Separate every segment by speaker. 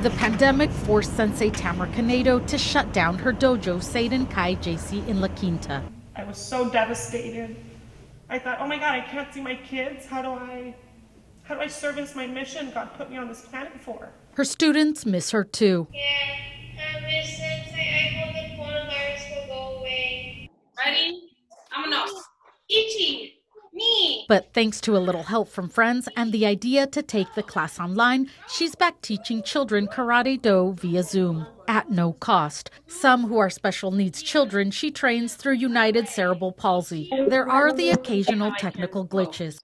Speaker 1: The pandemic forced Sensei Tamara Canedo to shut down her dojo, Seiden Kai JC in La Quinta.
Speaker 2: I was so devastated. I thought, oh my God, I can't see my kids. How do I service my mission God put me on this planet for?
Speaker 1: Her students miss her too.
Speaker 3: Yeah, Miss Sensei, I hope the coronavirus will go away. Ready? I'm gonna Ichi, me.
Speaker 1: But thanks to a little help from friends and the idea to take the class online, she's back teaching children karate do via Zoom at no cost. Some who are special needs children she trains through United Cerebral Palsy. There are the occasional technical glitches.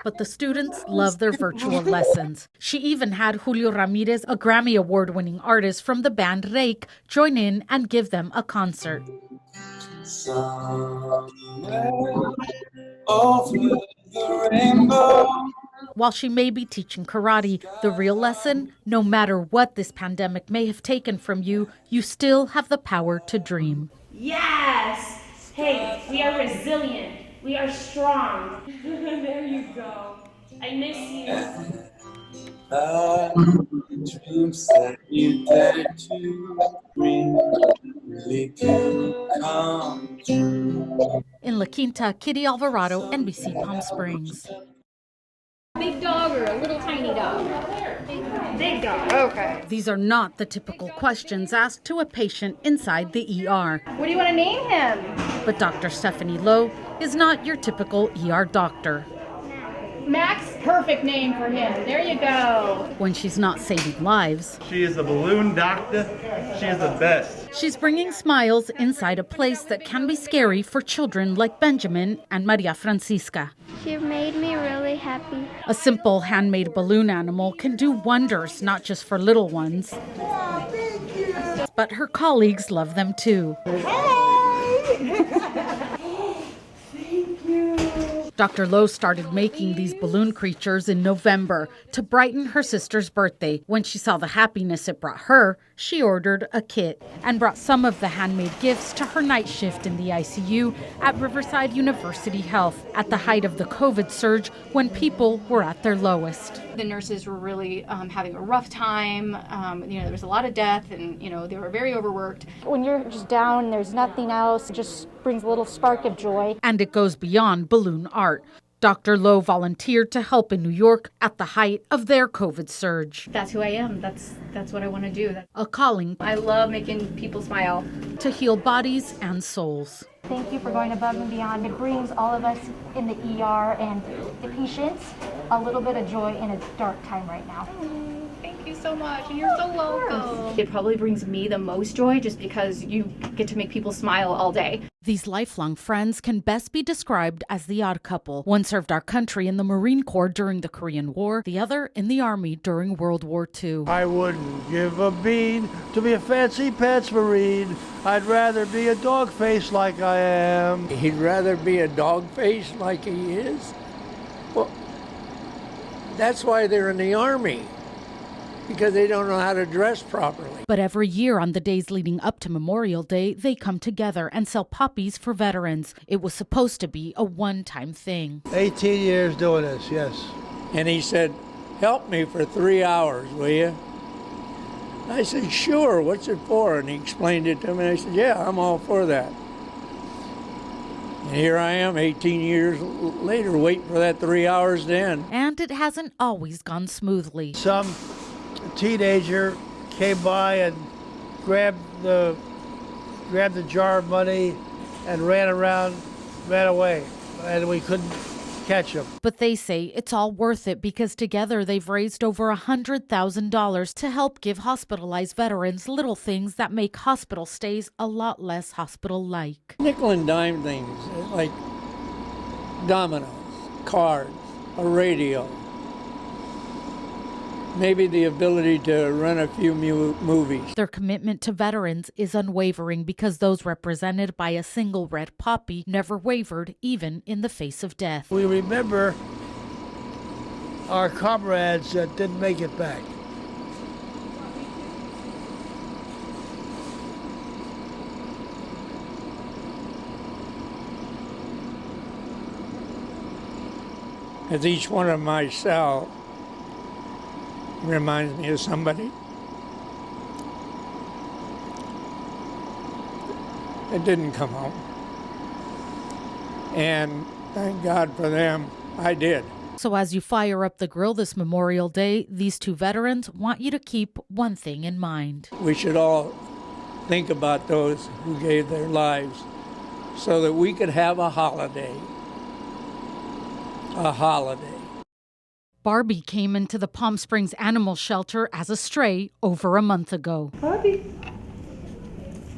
Speaker 1: But the students love their virtual lessons. She even had Julio Ramirez, a Grammy Award-winning artist from the band Rake, join in and give them a concert. Over the rainbow. While she may be teaching karate, the real lesson, no matter what this pandemic may have taken from you, you still have the power to dream.
Speaker 4: Yes! Hey, we are resilient. We are strong. There you go. I miss you.
Speaker 5: Dreams that you dare to dream really do come true.
Speaker 1: In La Quinta, Kitty Alvarado, NBC Palm Springs.
Speaker 4: Big dog or a little tiny dog? Big dog, okay.
Speaker 1: These are not the typical questions asked to a patient inside the ER.
Speaker 4: What do you want to name him?
Speaker 1: But Dr. Stephanie Lowe is not your typical ER doctor.
Speaker 4: Max, perfect name for him. There you go.
Speaker 1: When she's not saving lives,
Speaker 6: she is a balloon doctor. She is the best.
Speaker 1: She's bringing smiles inside a place that can be scary for children like Benjamin and Maria Francisca.
Speaker 3: She made me really happy.
Speaker 1: A simple handmade balloon animal can do wonders, not just for little ones.
Speaker 2: Oh, thank you.
Speaker 1: But her colleagues love them too. Dr. Lowe started making these balloon creatures in November to brighten her sister's birthday. When she saw the happiness it brought her, she ordered a kit and brought some of the handmade gifts to her night shift in the ICU at Riverside University Health at the height of the COVID surge when people were at their lowest.
Speaker 7: The nurses were really having a rough time. There was a lot of death and, they were very overworked.
Speaker 8: When you're just down, there's nothing else, it just brings a little spark of joy.
Speaker 1: And it goes beyond balloon art. Dr. Lowe volunteered to help in New York at the height of their COVID surge.
Speaker 7: That's who I am. That's what I want to do.
Speaker 1: A calling.
Speaker 7: I love making people smile.
Speaker 1: To heal bodies and souls.
Speaker 8: Thank you for going above and beyond. It brings all of us in the ER and the patients a little bit of joy in a dark time right now.
Speaker 7: Thank you so much, and you're so welcome. It probably brings me the most joy just because you get to make people smile all day.
Speaker 1: These lifelong friends can best be described as the odd couple. One served our country in the Marine Corps during the Korean War, the other in the Army during World War II.
Speaker 9: I wouldn't give a bean to be a fancy pants Marine. I'd rather be a dog face like I am.
Speaker 10: He'd rather be a dog face like he is? Well, that's why they're in the Army. Because they don't know how to dress properly.
Speaker 1: But every year on the days leading up to Memorial Day, they come together and sell puppies for veterans. It was supposed to be a one-time thing.
Speaker 9: 18 years doing this, yes.
Speaker 10: And he said, help me for 3 hours, will you? I said, sure, what's it for? And he explained it to me, and I said, yeah, I'm all for that. And here I am 18 years later waiting for that 3 hours to end.
Speaker 1: And it hasn't always gone smoothly.
Speaker 9: Some teenager came by and grabbed the jar of money and ran away, and we couldn't catch him.
Speaker 1: But they say it's all worth it because together they've raised over $100,000 to help give hospitalized veterans little things that make hospital stays a lot less hospital-like.
Speaker 10: Nickel and dime things like dominoes, cards, a radio. Maybe the ability to run a few movies.
Speaker 1: Their commitment to veterans is unwavering because those represented by a single red poppy never wavered, even in the face of death.
Speaker 9: We remember our comrades that didn't make it back.
Speaker 10: As each one of my cell reminds me of somebody It didn't come out. And thank God for them, I did.
Speaker 1: So as you fire up the grill this Memorial Day, these two veterans want you to keep one thing in mind.
Speaker 10: We should all think about those who gave their lives so that we could have a holiday. A holiday.
Speaker 1: Barbie came into the Palm Springs Animal Shelter as a stray over a month ago.
Speaker 11: Barbie,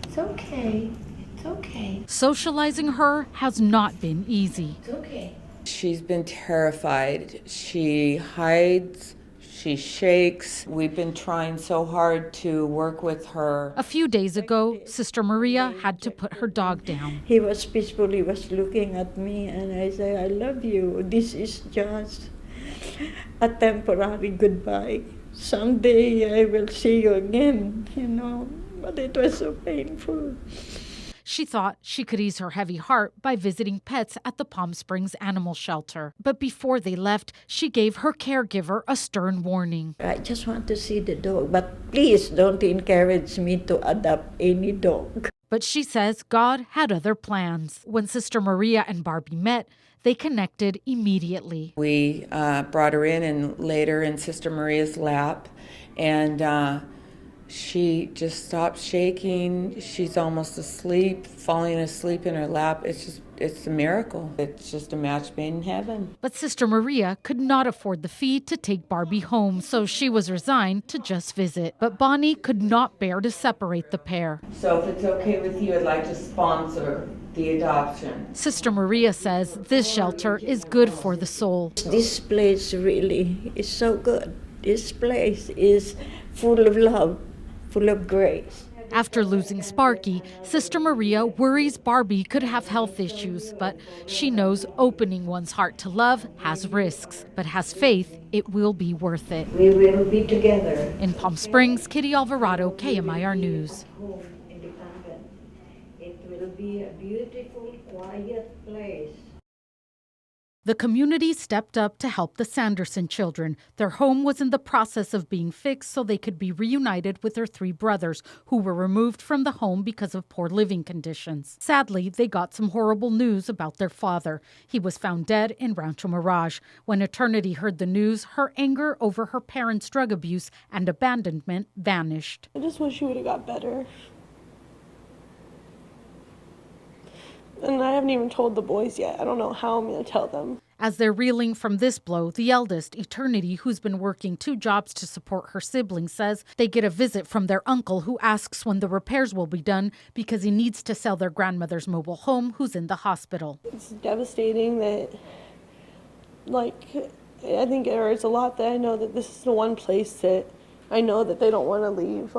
Speaker 11: it's okay. It's okay.
Speaker 1: Socializing her has not been easy.
Speaker 11: It's okay.
Speaker 12: She's been terrified. She hides, she shakes. We've been trying so hard to work with her.
Speaker 1: A few days ago, Sister Maria had to put her dog down.
Speaker 11: He was peaceful, he was looking at me, and I said, I love you. This is just a temporary goodbye. Someday I will see you again, but it was so painful.
Speaker 1: She thought she could ease her heavy heart by visiting pets at the Palm Springs Animal Shelter. But before they left, she gave her caregiver a stern warning.
Speaker 11: I just want to see the dog, but please don't encourage me to adopt any dog.
Speaker 1: But she says God had other plans. When Sister Maria and Barbie met, they connected immediately.
Speaker 12: We brought her in and laid her in Sister Maria's lap, and she just stopped shaking. She's almost asleep, falling asleep in her lap. It's a miracle. It's just a match made in heaven.
Speaker 1: But Sister Maria could not afford the fee to take Barbie home, so she was resigned to just visit. But Bonnie could not bear to separate the pair.
Speaker 12: So if it's okay with you, I'd like to sponsor the adoption.
Speaker 1: Sister Maria says this shelter is good for the soul.
Speaker 11: This place really is so good. This place is full of love, full of grace.
Speaker 1: After losing Sparky, Sister Maria worries Barbie could have health issues, but she knows opening one's heart to love has risks, but has faith it will be worth it.
Speaker 11: We will be together.
Speaker 1: In Palm Springs, Kitty Alvarado, KMIR News.
Speaker 11: It will be a beautiful, quiet place.
Speaker 1: The community stepped up to help the Sanderson children. Their home was in the process of being fixed so they could be reunited with their three brothers who were removed from the home because of poor living conditions. Sadly, they got some horrible news about their father. He was found dead in Rancho Mirage. When Eternity heard the news, her anger over her parents' drug abuse and abandonment vanished.
Speaker 2: I just wish he would have got better. And I haven't even told the boys yet. I don't know how I'm going to tell them.
Speaker 1: As they're reeling from this blow, the eldest, Eternity, who's been working 2 jobs to support her siblings, says they get a visit from their uncle who asks when the repairs will be done because he needs to sell their grandmother's mobile home who's in the hospital.
Speaker 2: It's devastating that, I think it hurts a lot that I know that this is the one place that I know that they don't want to leave.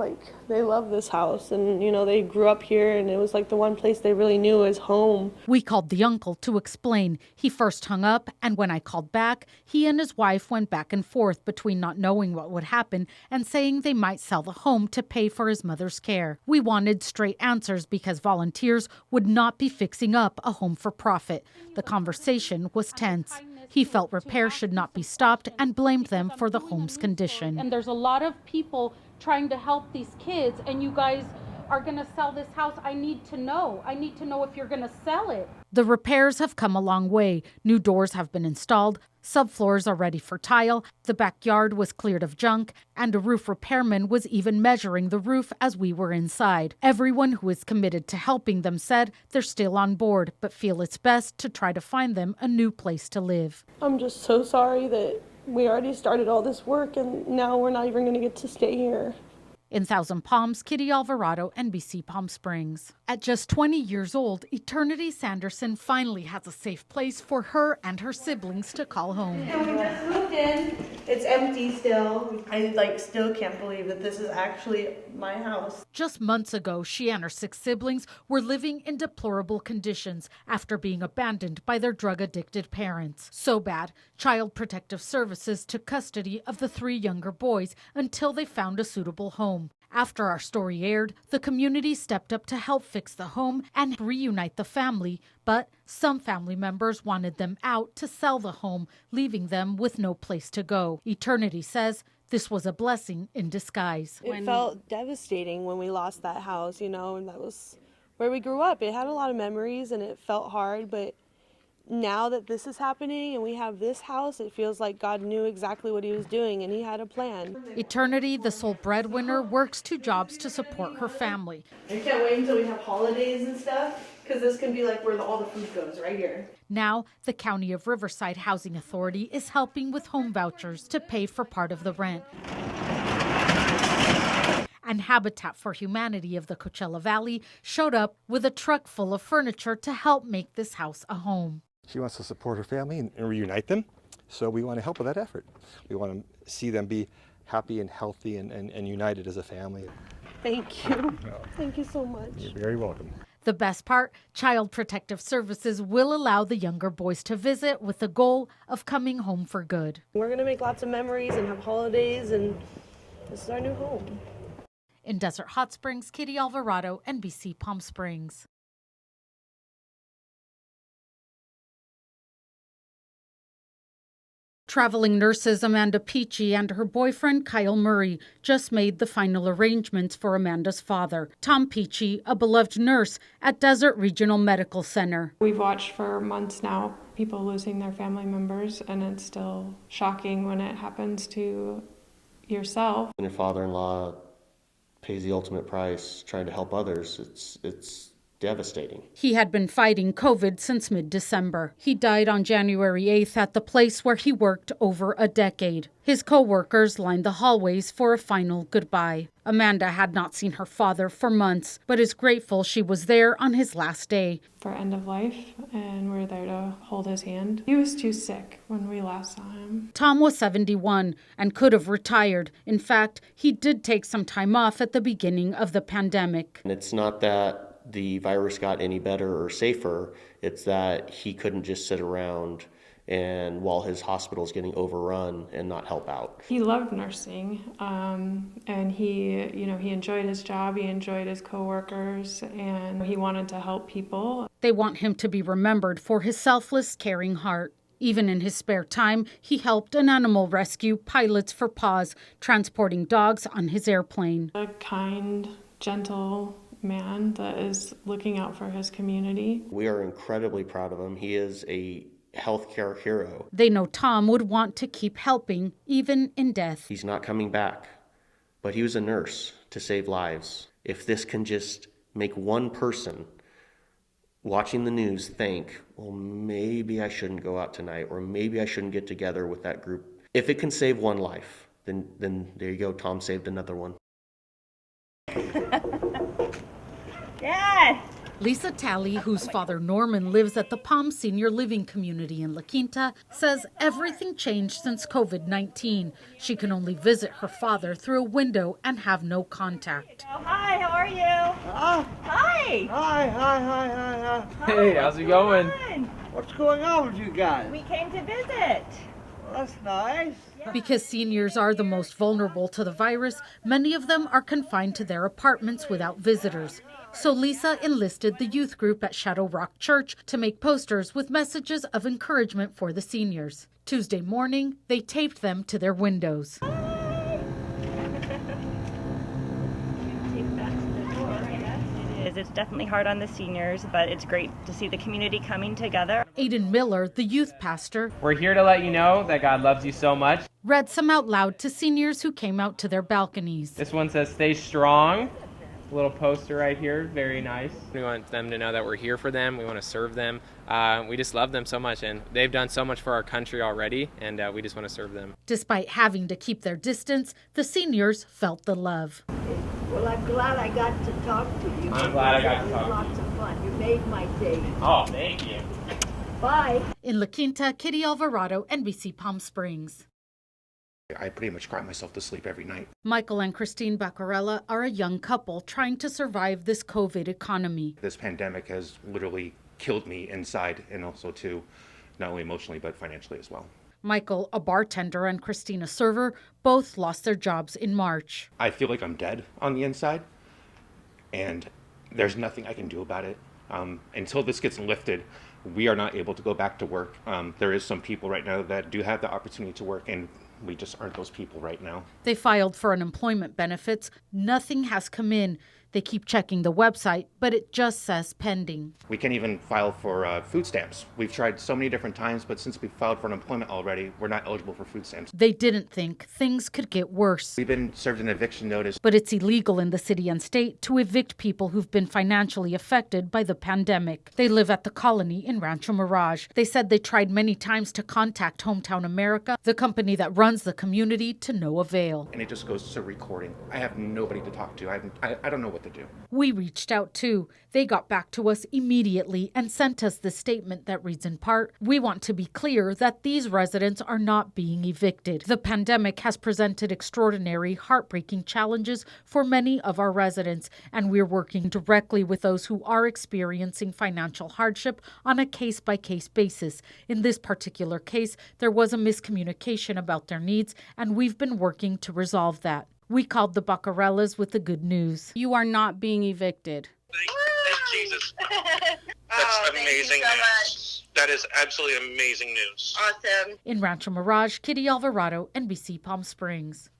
Speaker 2: They love this house and, they grew up here and it was the one place they really knew as home.
Speaker 1: We called the uncle to explain. He first hung up, and when I called back, he and his wife went back and forth between not knowing what would happen and saying they might sell the home to pay for his mother's care. We wanted straight answers because volunteers would not be fixing up a home for profit. The conversation was tense. He felt repairs should not be stopped and blamed them for the home's condition.
Speaker 13: And there's a lot of people trying to help these kids, and you guys are going to sell this house. I need to know if you're going to sell it.
Speaker 1: The repairs have come a long way. New doors have been installed. Subfloors are ready for tile. The backyard was cleared of junk, and a roof repairman was even measuring the roof as we were inside. Everyone who is committed to helping them said they're still on board, but feel it's best to try to find them a new place to live.
Speaker 2: I'm just so sorry that we already started all this work and now we're not even going to get to stay here.
Speaker 1: In Thousand Palms, Kitty Alvarado, NBC Palm Springs. At just 20 years old, Eternity Sanderson finally has a safe place for her and her siblings to call home.
Speaker 14: And we just moved in. It's empty still. I still can't believe that this is actually my house.
Speaker 1: Just months ago, she and her 6 siblings were living in deplorable conditions after being abandoned by their drug-addicted parents. So bad, Child Protective Services took custody of the 3 younger boys until they found a suitable home. After our story aired, the community stepped up to help fix the home and reunite the family, but some family members wanted them out to sell the home, leaving them with no place to go. Eternity says this was a blessing in disguise.
Speaker 2: It felt devastating when we lost that house, and that was where we grew up. It had a lot of memories and it felt hard, but now that this is happening and we have this house, it feels like God knew exactly what he was doing and he had a plan.
Speaker 1: Eternity, the sole breadwinner, works 2 jobs to support her family.
Speaker 14: I can't wait until we have holidays and stuff, because this can be like where all the food goes, right here.
Speaker 1: Now, the County of Riverside Housing Authority is helping with home vouchers to pay for part of the rent. And Habitat for Humanity of the Coachella Valley showed up with a truck full of furniture to help make this house a home.
Speaker 15: She wants to support her family and reunite them, so we want to help with that effort. We want to see them be happy and healthy and united as a family.
Speaker 2: Thank you. Thank you so much.
Speaker 15: You're very welcome.
Speaker 1: The best part, Child Protective Services will allow the younger boys to visit with the goal of coming home for good.
Speaker 2: We're going to make lots of memories and have holidays, and this is our new home.
Speaker 1: In Desert Hot Springs, Katie Alvarado, NBC Palm Springs. Traveling nurses Amanda Peachy and her boyfriend Kyle Murray just made the final arrangements for Amanda's father, Tom Peachy, a beloved nurse at Desert Regional Medical Center.
Speaker 16: We've watched for months now people losing their family members, and it's still shocking when it happens to yourself.
Speaker 17: When your father-in-law pays the ultimate price trying to help others, it's devastating.
Speaker 1: He had been fighting COVID since mid-December. He died on January 8th at the place where he worked over a decade. His co-workers lined the hallways for a final goodbye. Amanda had not seen her father for months, but is grateful she was there on his last day.
Speaker 16: For end of life, and we're there to hold his hand. He was too sick when we last saw him.
Speaker 1: Tom was 71 and could have retired. In fact, he did take some time off at the beginning of the pandemic.
Speaker 17: And it's not that the virus got any better or safer, it's that he couldn't just sit around and while his hospital's getting overrun and not help out.
Speaker 16: He loved nursing, and he enjoyed his job, he enjoyed his coworkers, and he wanted to help people.
Speaker 1: They want him to be remembered for his selfless, caring heart. Even in his spare time, he helped an animal rescue, Pilots for Paws, transporting dogs on his airplane.
Speaker 16: A kind, gentle man that is looking out for his community.
Speaker 17: We are incredibly proud of him. He is a healthcare hero.
Speaker 1: They know Tom would want to keep helping, even in death.
Speaker 17: He's not coming back, but he was a nurse to save lives. If this can just make one person watching the news think, well, maybe I shouldn't go out tonight, or maybe I shouldn't get together with that group. If it can save one life, then there you go, Tom saved another one.
Speaker 1: Yes! Lisa Talley, whose father Norman lives at the Palm Senior Living Community in La Quinta, says everything changed since COVID-19. She can only visit her father through a window and have no contact.
Speaker 18: Hi, how are you? Hi.
Speaker 19: Hi. Hey, how's it going? What's going on with you guys?
Speaker 18: We came to visit.
Speaker 19: That's nice.
Speaker 1: Because seniors are the most vulnerable to the virus, many of them are confined to their apartments without visitors. So Lisa enlisted the youth group at Shadow Rock Church to make posters with messages of encouragement for the seniors. Tuesday morning, they taped them to their windows.
Speaker 18: It's definitely hard on the seniors, but it's great to see the community coming together.
Speaker 1: Aiden Miller, the youth pastor,
Speaker 20: we're here to let you know that God loves you so much.
Speaker 1: Read some out loud to seniors who came out to their balconies.
Speaker 20: This one says, "Stay strong." A little poster right here, very nice. We want them to know that we're here for them. We want to serve them. We just love them so much, and they've done so much for our country already, and we just want to serve them.
Speaker 1: Despite having to keep their distance, the seniors felt the love.
Speaker 21: Well, I'm glad I got to talk to you.
Speaker 20: I'm glad I got to talk to you.
Speaker 21: Lots of fun. You made my day.
Speaker 20: Oh, thank you.
Speaker 21: Bye.
Speaker 1: In La Quinta, Kitty Alvarado, NBC Palm Springs.
Speaker 22: I pretty much cry myself to sleep every night.
Speaker 1: Michael and Christine Baccarella are a young couple trying to survive this COVID economy.
Speaker 22: This pandemic has literally killed me inside, and also too, not only emotionally, but financially as well.
Speaker 1: Michael, a bartender, and Christine, a server, both lost their jobs in March.
Speaker 22: I feel like I'm dead on the inside, and there's nothing I can do about it. Until this gets lifted, we are not able to go back to work. There is some people right now that do have the opportunity to work, and we just aren't those people right now.
Speaker 1: They filed for unemployment benefits. Nothing has come in. They keep checking the website, but it just says pending.
Speaker 22: We can't even file for food stamps. We've tried so many different times, but since we filed for unemployment already, we're not eligible for food stamps.
Speaker 1: They didn't think things could get worse.
Speaker 22: We've been served an eviction notice.
Speaker 1: But it's illegal in the city and state to evict people who've been financially affected by the pandemic. They live at the Colony in Rancho Mirage. They said they tried many times to contact Hometown America, the company that runs the community, to no avail.
Speaker 22: And it just goes to recording. I have nobody to talk to. I don't know what to do.
Speaker 1: We reached out too. They got back to us immediately and sent us the statement that reads in part, "We want to be clear that these residents are not being evicted. The pandemic has presented extraordinary, heartbreaking challenges for many of our residents, and we're working directly with those who are experiencing financial hardship on a case-by-case basis. In this particular case, there was a miscommunication about their needs, and we've been working to resolve that." We called the Baccarellas with the good news. You are not being evicted.
Speaker 4: Thank Jesus. That's amazing news. That is absolutely amazing news.
Speaker 21: Awesome.
Speaker 1: In Rancho Mirage, Kitty Alvarado, NBC Palm Springs.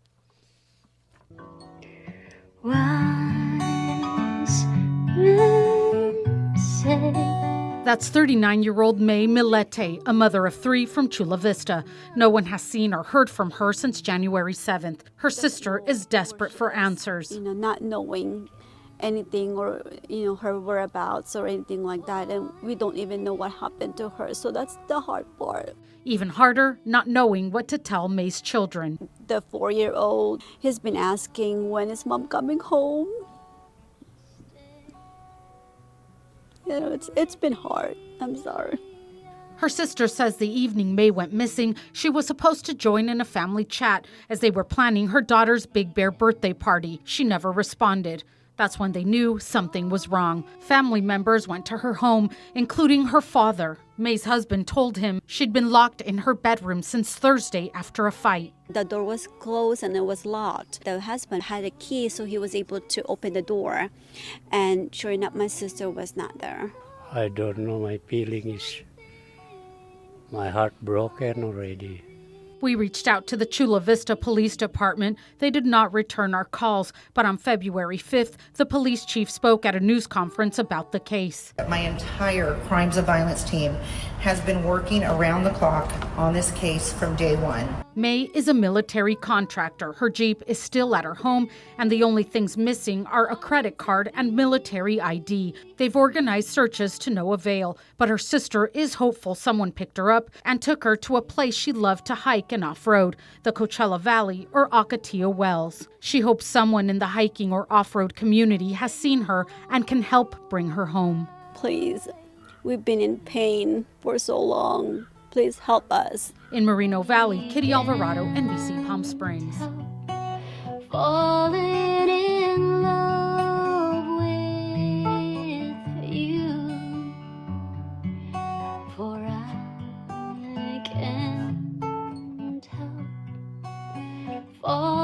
Speaker 1: That's 39-year-old May Millete, a mother of 3 from Chula Vista. No one has seen or heard from her since January 7th. Her sister is desperate for answers.
Speaker 5: Not knowing anything or, her whereabouts or anything like that. And we don't even know what happened to her. So that's the hard part.
Speaker 1: Even harder, not knowing what to tell May's children.
Speaker 5: The 4-year-old, he's been asking, when is mom coming home? It's been hard. I'm sorry.
Speaker 1: Her sister says the evening May went missing, she was supposed to join in a family chat as they were planning her daughter's Big Bear birthday party. She never responded. That's when they knew something was wrong. Family members went to her home, including her father. May's husband told him she'd been locked in her bedroom since Thursday after a fight.
Speaker 5: The door was closed and it was locked. The husband had a key, so he was able to open the door. And sure enough, my sister was not there.
Speaker 23: I don't know, my feeling is my heart broken already.
Speaker 1: We reached out to the Chula Vista Police Department. They did not return our calls, but on February 5th, the police chief spoke at a news conference about the case.
Speaker 24: My entire crimes of violence team has been working around the clock on this case from day one.
Speaker 1: May is a military contractor. Her Jeep is still at her home, and the only things missing are a credit card and military ID. They've organized searches to no avail, but her sister is hopeful someone picked her up and took her to a place she loved to hike and off-road, the Coachella Valley or Ocotillo Wells. She hopes someone in the hiking or off-road community has seen her and can help bring her home.
Speaker 5: Please, we've been in pain for so long. Please help us.
Speaker 1: In Moreno Valley, Kitty Alvarado, NBC Palm Springs.
Speaker 25: Falling in love with you, for I can't help falling